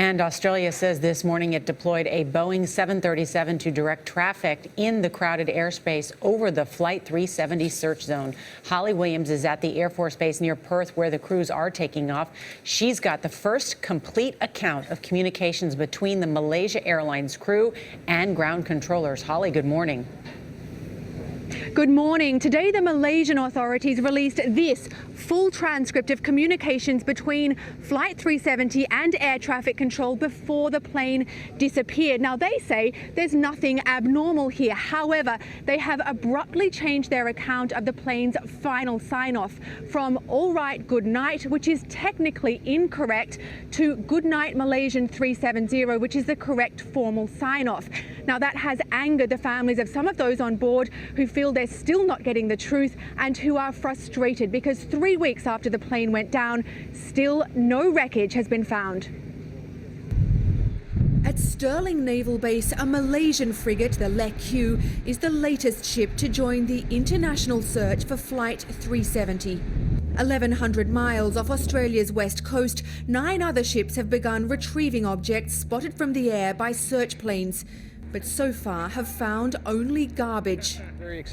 And Australia says this morning it deployed a Boeing 737 to direct traffic in the crowded airspace over the Flight 370 search zone. Holly Williams is at the Air Force Base near Perth, where the crews are taking off. She's got the first complete account of communications between the Malaysia Airlines crew and ground controllers. Holly, good morning. Good morning. Today, the Malaysian authorities released this full transcript of communications between Flight 370 and air traffic control before the plane disappeared. Now, they say there's nothing abnormal here. However, they have abruptly changed their account of the plane's final sign-off from "all right, good night," which is technically incorrect, to "goodnight, Malaysian 370," which is the correct formal sign-off. Now, that has angered the families of some of those on board who feel they're still not getting the truth and who are frustrated because 3 weeks after the plane went down, still no wreckage has been found. At Stirling Naval Base, a Malaysian frigate, the Le Q, is the latest ship to join the international search for Flight 370. 1,100 miles off Australia's west coast, 9 other ships have begun retrieving objects spotted from the air by search planes, but so far have found only garbage.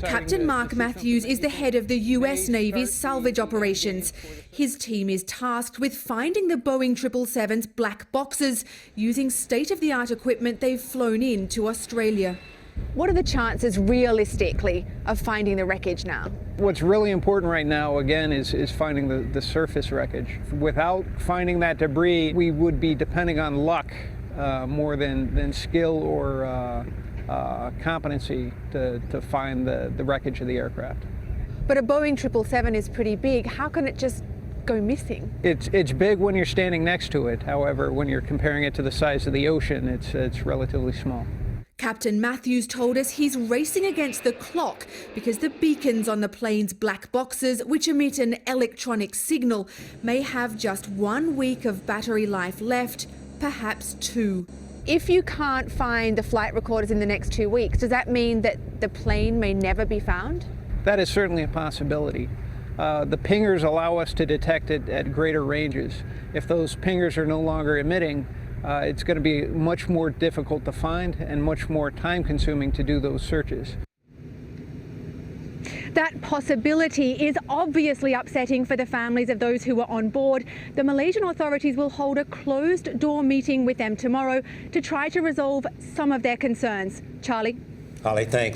Captain Mark Matthews is the head of the US Navy's salvage operations. His team is tasked with finding the Boeing 777's black boxes using state-of-the-art equipment they've flown in to Australia. What are the chances realistically of finding the wreckage now? What's really important right now, again, is finding the surface wreckage. Without finding that debris, we would be depending on luck more than skill or competency to find the wreckage of the aircraft. But a Boeing 777 is pretty big. How can it just go missing? It's big when you're standing next to it. However, when you're comparing it to the size of the ocean, it's relatively small. Captain Matthews told us he's racing against the clock because the beacons on the plane's black boxes, which emit an electronic signal, may have just 1 week of battery life left, perhaps 2. If you can't find the flight recorders in the next 2 weeks, does that mean that the plane may never be found? That is certainly a possibility. The pingers allow us to detect it at greater ranges. If those pingers are no longer emitting, it's going to be much more difficult to find and much more time-consuming to do those searches. That possibility is obviously upsetting for the families of those who were on board. The Malaysian authorities will hold a closed-door meeting with them tomorrow to try to resolve some of their concerns. Charlie? Holly, thanks.